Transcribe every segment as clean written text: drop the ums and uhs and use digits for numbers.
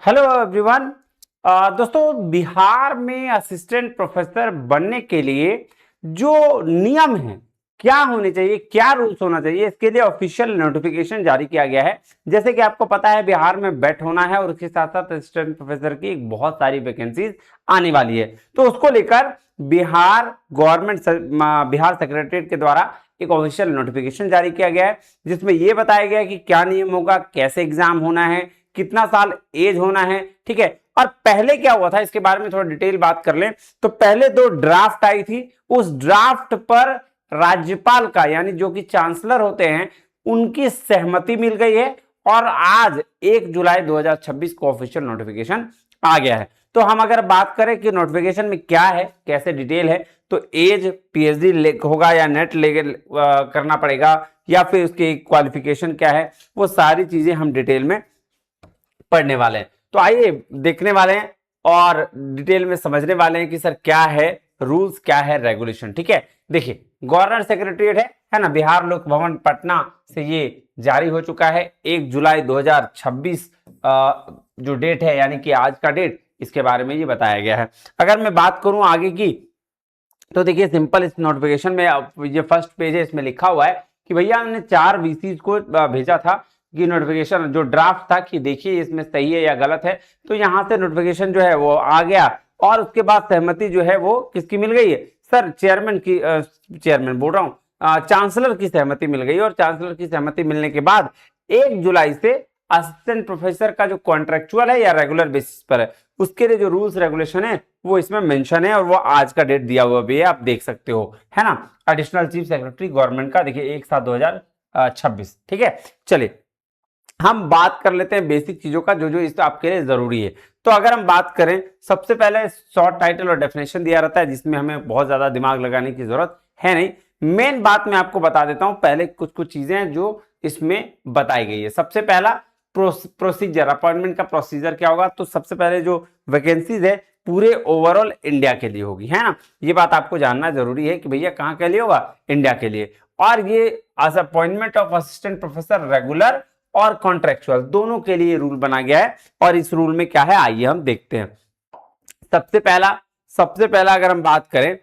Hello everyone. दोस्तों, बिहार में assistant professor बनने के लिए जो नियम है, क्या होने चाहिए, क्या रूल्स होना चाहिए, इसके लिए ऑफिशियल नोटिफिकेशन जारी किया गया है। जैसे कि आपको पता है, बिहार में बैट होना है और उसके साथ साथ असिस्टेंट प्रोफेसर की बहुत सारी वैकेंसीज आने वाली है। तो उसको लेकर बिहार गवर्नमेंट बिहार सेक्रेटरीट के द्वारा एक ऑफिशियल नोटिफिकेशन जारी किया गया है, जिसमें यह बताया गया है कि क्या नियम होगा, कैसे एग्जाम होना है, कितना साल एज होना है। ठीक है। और पहले क्या हुआ था, इसके बारे में थोड़ा डिटेल बात कर लें तो पहले 2 ड्राफ्ट आई थी। उस ड्राफ्ट पर राज्यपाल का, यानी जो कि चांसलर होते हैं, उनकी सहमति मिल गई है और आज 1 जुलाई 2026 को ऑफिशियल नोटिफिकेशन आ गया है। तो हम अगर बात करें कि नोटिफिकेशन में क्या है, कैसे डिटेल है, तो एज पीएचडी होगा या नेट लेकर करना पड़ेगा, या फिर उसकी क्वालिफिकेशन क्या है, वो सारी चीजें हम डिटेल में पढ़ने वाले हैं। तो आइए देखने वाले हैं और डिटेल में समझने वाले हैं कि सर क्या है रूल्स, क्या है रेगुलेशन। ठीक है। देखिए, गवर्नर सेक्रेटरीट है ना, बिहार लोक भवन पटना से ये जारी हो चुका है 1 जुलाई 2026 जो डेट है, यानी कि आज का डेट, इसके बारे में ये बताया गया है। अगर मैं बात करूं आगे की, तो देखिए सिंपल इस नोटिफिकेशन में ये फर्स्ट पेज है, इसमें लिखा हुआ है कि भैया हमने 4 वीसीज को भेजा था कि नोटिफिकेशन जो ड्राफ्ट था कि देखिए इसमें सही है या गलत है। तो यहाँ से नोटिफिकेशन जो है वो आ गया और उसके बाद सहमति जो है वो किसकी मिल गई है सर? चेयरमैन की, चेयरमैन बोल रहा हूँ, चांसलर की सहमति मिल गई। और चांसलर की सहमति मिलने के बाद 1 जुलाई से असिस्टेंट प्रोफेसर का जो कॉन्ट्रेक्चुअल है या रेगुलर बेसिस पर है, उसके लिए जो रूल्स रेगुलेशन है वो इसमें मेंशन है और वो आज का डेट दिया हुआ भी है, आप देख सकते हो, है ना। एडिशनल चीफ सेक्रेटरी गवर्नमेंट का, देखिए 1/7/2026। ठीक है। चलिए हम बात कर लेते हैं बेसिक चीजों का, जो जो इस आपके लिए जरूरी है। तो अगर हम बात करें, सबसे पहले शॉर्ट टाइटल और डेफिनेशन दिया रहता है, जिसमें हमें बहुत ज्यादा दिमाग लगाने की जरूरत है नहीं। मेन बात मैं आपको बता देता हूं, पहले कुछ कुछ चीजें जो इसमें बताई गई है। सबसे पहला प्रोसीजर, अपॉइंटमेंट का प्रोसीजर क्या होगा। तो सबसे पहले जो वैकेंसीज है पूरे ओवरऑल इंडिया के लिए होगी, है ना। ये बात आपको जानना जरूरी है कि भैया कहां के लिए होगा, इंडिया के लिए। और ये as appointment of assistant professor regular और कॉन्ट्रेक्चुअल दोनों के लिए रूल बना गया है। और इस रूल में क्या है, आइए हम देखते हैं। सबसे पहला अगर हम बात करें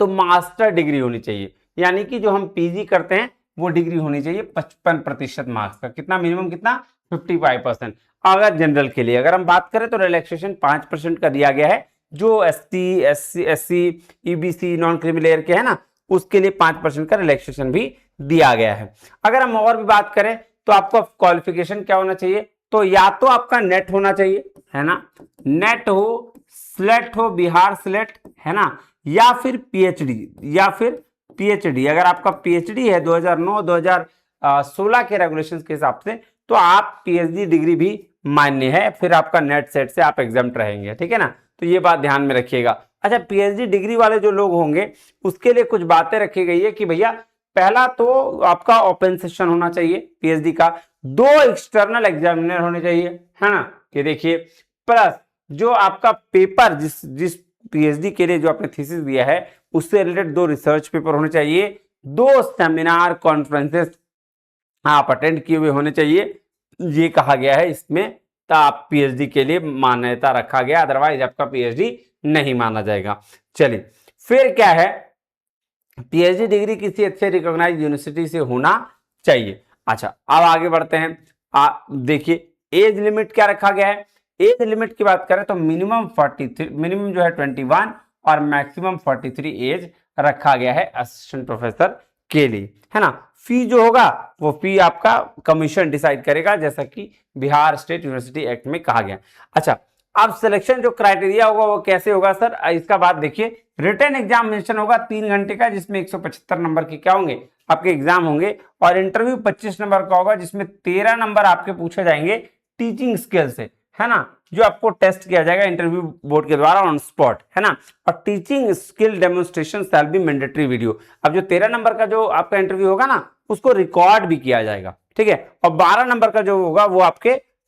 तो मास्टर डिग्री होनी चाहिए, यानी कि जो हम पीजी करते हैं वो डिग्री होनी चाहिए 55% मार्क्स का। कितना मिनिमम, कितना 55%। अगर जनरल के लिए अगर हम बात करें तो रिलैक्सेशन 5% का दिया गया है। जो एससी ईबीसी नॉन क्रिमिलेयर के है ना, उसके लिए 5% का रिलैक्सेशन भी दिया गया है। अगर हम और भी बात करें तो आपको क्वालिफिकेशन क्या होना चाहिए, तो या तो आपका नेट होना चाहिए, है ना, नेट हो, स्लेट हो, बिहार स्लेट, है ना, या फिर पीएचडी। अगर आपका पीएचडी है 2009-2016 के रेगुलेशंस के हिसाब से, तो आप पीएचडी डिग्री भी मान्य है, फिर आपका नेट सेट से आप एग्जाम्प्ट रहेंगे। ठीक है ना, तो ये बात ध्यान में रखिएगा। अच्छा, पीएचडी डिग्री वाले जो लोग होंगे उसके लिए कुछ बातें रखी गई है कि भैया पहला तो आपका ओपन सेशन होना चाहिए पीएचडी का, 2 एक्सटर्नल एग्जामिनर होने चाहिए, है ना, ये देखिए। प्लस जो आपका पेपर जिस पीएचडी के लिए जो आपने थीसिस दिया है उससे रिलेटेड 2 रिसर्च पेपर होने चाहिए, 2 सेमिनार कॉन्फ्रेंसेस आप अटेंड किए हुए होने चाहिए। ये कहा गया है इसमें, तो आप पीएचडी के लिए मान्यता रखा गया, अदरवाइज आपका पीएचडी नहीं माना जाएगा। चलिए फिर क्या है, पीएचडी डिग्री किसी अच्छे रिकॉग्नाइज्ड यूनिवर्सिटी से होना चाहिए। अच्छा, अब आगे बढ़ते हैं। देखिए एज लिमिट क्या रखा गया है। एज लिमिट की बात करें तो मिनिमम 43, मिनिमम जो है 21 और मैक्सिमम 43 एज रखा गया है असिस्टेंट प्रोफेसर के लिए, है ना। फी जो होगा वो फी आपका कमीशन डिसाइड करेगा, जैसा कि बिहार स्टेट यूनिवर्सिटी एक्ट में कहा गया। अच्छा, अब सिलेक्शन जो क्राइटेरिया होगा वो कैसे होगा सर, इसका बात देखिए। रिटन एग्जामिनेशन होगा 3 घंटे का, जिसमें 175 नंबर के क्या होंगे, आपके एग्जाम होंगे। और इंटरव्यू 25 नंबर का होगा, जिसमें 13 नंबर आपके पूछे जाएंगे टीचिंग स्किल से, है ना, जो आपको टेस्ट किया जाएगा इंटरव्यू बोर्ड के द्वारा ऑन स्पॉट, है ना। और teaching skill demonstration shall be mandatory video. अब जो 13 नंबर का जो आपका इंटरव्यू होगा ना, उसको रिकॉर्ड भी किया जाएगा, ठीक है। और 12 नंबर का जो होगा वो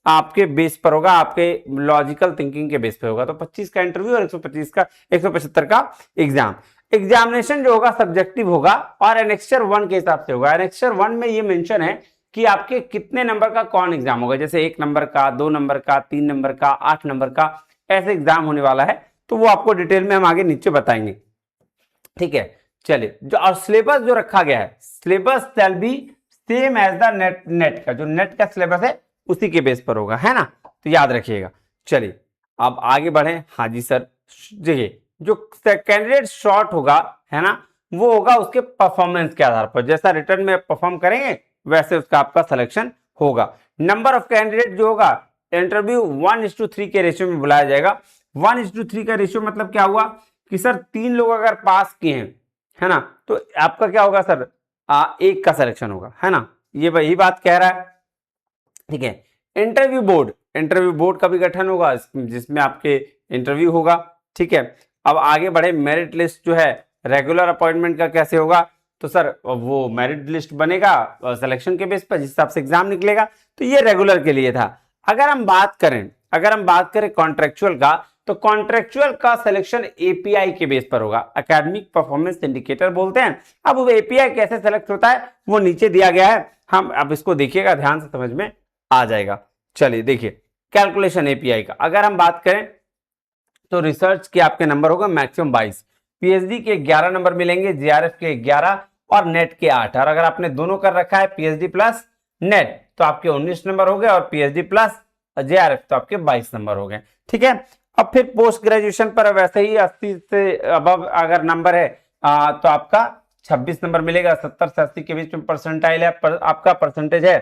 आपके बेस पर होगा, आपके लॉजिकल थिंकिंग के बेस पे होगा। तो 25 का इंटरव्यू और 175 का एग्जाम। एग्जामिनेशन जो होगा सब्जेक्टिव होगा और एनेक्चर 1 के हिसाब से होगा। एनेक्चर 1 में ये मेंशन है कि आपके कितने नंबर का कौन एग्जाम होगा, जैसे 1 नंबर का, 2 नंबर का, 3 नंबर का, 8 नंबर का, ऐसे एग्जाम होने वाला है। तो वो आपको डिटेल में हम आगे नीचे बताएंगे, ठीक है। चलिए, जो और सिलेबस जो रखा गया है, syllabus shall be same as the NET का, जो नेट का सिलेबस है उसी के बेस पर होगा, है ना, तो याद रखिएगा। चलिए अब आगे बढ़े। हाँ जी सर, देखिए जो कैंडिडेट शॉर्ट होगा, है ना, वो होगा उसके परफॉर्मेंस के आधार पर, जैसा रिटर्न में परफॉर्म करेंगे वैसे उसका आपका सिलेक्शन होगा। नंबर ऑफ कैंडिडेट जो होगा, इंटरव्यू 1:3 के रेशियो में बुलाया जाएगा। 1:3 का रेशियो मतलब क्या हुआ कि सर 3 लोग अगर पास किए हैं, है ना, तो आपका क्या होगा सर, 1 का सिलेक्शन होगा, है ना, ये वही बात कह रहा है, ठीक है। इंटरव्यू बोर्ड का भी गठन होगा जिसमें आपके इंटरव्यू होगा, ठीक है। अब आगे बढ़े, मेरिट लिस्ट जो है रेगुलर अपॉइंटमेंट का कैसे होगा, तो सर वो मेरिट लिस्ट बनेगा सिलेक्शन के बेस पर, जिस हिसाब से एग्जाम निकलेगा, तो ये रेगुलर के लिए था। अगर हम बात करें कॉन्ट्रेक्चुअल का, तो कॉन्ट्रेक्चुअल का सिलेक्शन एपीआई के बेस पर होगा, एकेडमिक परफॉर्मेंस इंडिकेटर बोलते हैं। अब वो एपीआई कैसे सेलेक्ट होता है वो नीचे दिया गया है, हम अब इसको देखिएगा, ध्यान से समझ में आ जाएगा। चलिए देखिए, कैलकुलेशन एपीआई का अगर हम बात करें तो रिसर्च के आपके नंबर होगा मैक्सिमम 22, पीएचडी के 11 नंबर मिलेंगे, जेआरएफ के 11 और नेट के 8। और अगर आपने दोनों कर रखा है पीएचडी प्लस नेट तो आपके 19 नंबर हो गए, और पीएचडी प्लस जेआरएफ तो आपके 22 नंबर हो गए, ठीक है। अब फिर पोस्ट ग्रेजुएशन पर वैसे ही 80 से अबव अगर नंबर है तो आपका 26 नंबर मिलेगा, 70 से 80 के बीच में परसेंटाइल है, आपका परसेंटेज है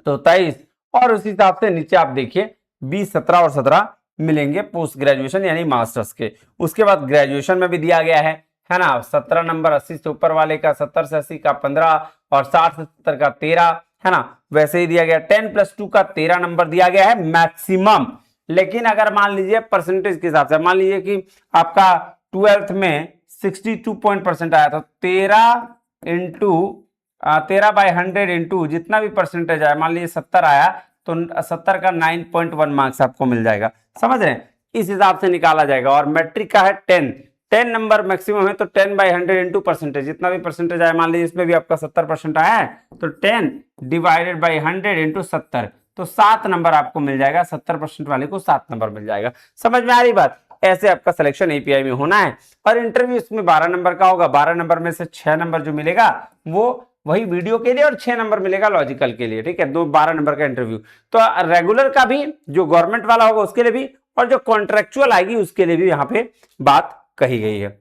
तो 23, और उसी हिसाब से नीचे आप देखिए 20, 17 और 17 मिलेंगे पोस्ट ग्रेजुएशन यानी मास्टर्स के। उसके बाद ग्रेजुएशन में भी दिया गया है ना, 17 नंबर 80 से ऊपर वाले का, 70 से 80 का 15 और 60 से 70 का 13, है ना, वैसे ही दिया गया। 10+2 का 13 नंबर दिया गया है मैक्सिमम। लेकिन अगर मान लीजिए परसेंटेज के हिसाब से, मान लीजिए कि आपका 12th में 62 परसेंट आया, तो 13/100 इंटू जितना भी परसेंटेज आया, मान लीजिए 70 आया तो 70 का 9.1 मार्क्स आपको मिल जाएगा, समझ रहे हैं, इस हिसाब से निकाला जाएगा। और मैट्रिक का है 10 नंबर मैक्सिमम है, तो 10/100 इंटू परसेंटेज, जितना भी परसेंटेज आया, मान लीजिए इसमें भी आपका 70% आया है तो 10/100 इंटू 70, तो 7 नंबर आपको मिल जाएगा, 70% वाले को 7 नंबर मिल जाएगा। समझ में आ रही बात, ऐसे आपका सिलेक्शन एपीआई में होना है। और इंटरव्यू इसमें 12 नंबर का होगा, 12 नंबर में से 6 नंबर जो मिलेगा वो वही वीडियो के लिए, और 6 नंबर मिलेगा लॉजिकल के लिए, ठीक है, 12 नंबर का इंटरव्यू। तो रेगुलर का भी जो गवर्नमेंट वाला होगा उसके लिए भी, और जो कॉन्ट्रेक्चुअल आएगी उसके लिए भी यहाँ पे बात कही गई है।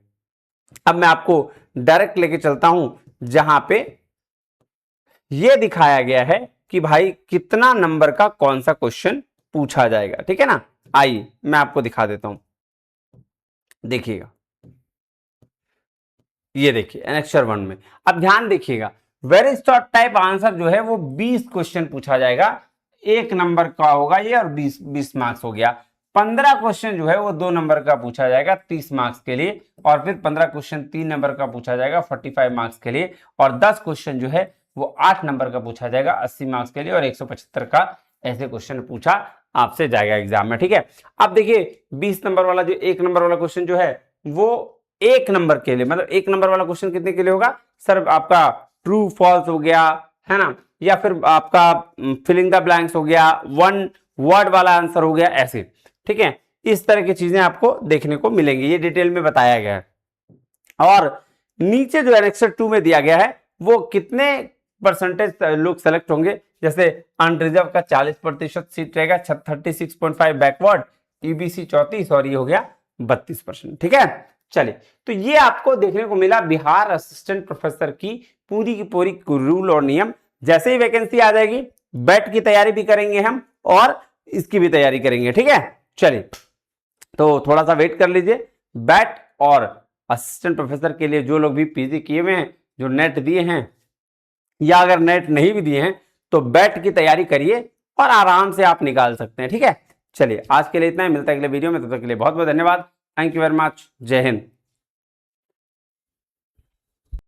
अब मैं आपको डायरेक्ट लेके चलता हूं जहां पे ये दिखाया गया है कि भाई कितना नंबर का कौन सा क्वेश्चन पूछा जाएगा, ठीक है ना। आइए मैं आपको दिखा देता हूं, देखिएगा, ये देखिए एनेक्सर 1 में, अब ध्यान देखिएगा, वेरी शॉर्ट टाइप आंसर जो है वो 20 क्वेश्चन पूछा जाएगा, 1 नंबर का होगा ये, और 20 मार्क्स हो गया। 15 क्वेश्चन जो है वो 2 नंबर का पूछा जाएगा 30 मार्क्स के लिए, और फिर 15 क्वेश्चन 3 नंबर का पूछा जाएगा 45 मार्क्स के लिए, और 10 क्वेश्चन जो है वो 8 नंबर का पूछा जाएगा 80 मार्क्स के लिए, और 175 का ऐसे क्वेश्चन पूछा आपसे जाएगा एग्जाम में, ठीक है। अब देखिए 20 नंबर वाला जो 1 नंबर वाला क्वेश्चन जो है वो 1 नंबर के लिए, मतलब 1 नंबर वाला क्वेश्चन कितने के लिए होगा सर, आपका ट्रू फॉल्स हो गया, है ना, या फिर आपका फिलिंग द ब्लैंक्स हो गया, 1 वर्ड वाला आंसर हो गया, ऐसे, ठीक है। इस तरह की चीजें आपको देखने को मिलेंगी, ये डिटेल में बताया गया है। और नीचे जो एनेक्सर 2 में दिया गया है वो कितने परसेंटेज लोग सेलेक्ट होंगे, जैसे अनरिजर्व का 40% सीट रहेगा, 36.5 बैकवर्ड, ईबीसी 34, और ये हो गया 32%, ठीक है। चलिए, तो ये आपको देखने को मिला बिहार असिस्टेंट प्रोफेसर की पूरी रूल और नियम। जैसे ही वैकेंसी आ जाएगी बैट की तैयारी भी करेंगे हम, और इसकी भी तैयारी करेंगे, ठीक है। चलिए, तो थोड़ा सा वेट कर लीजिए, बैट और असिस्टेंट प्रोफेसर के लिए जो लोग भी पीजी किए हुए हैं, जो नेट दिए हैं, या अगर नेट नहीं भी दिए हैं तो बैट की तैयारी करिए और आराम से आप निकाल सकते हैं, ठीक है। चलिए, आज के लिए इतना ही, मिलता है अगले वीडियो में, तब तक के लिए बहुत बहुत धन्यवाद, थैंक यू वेरी मच, जय हिंद।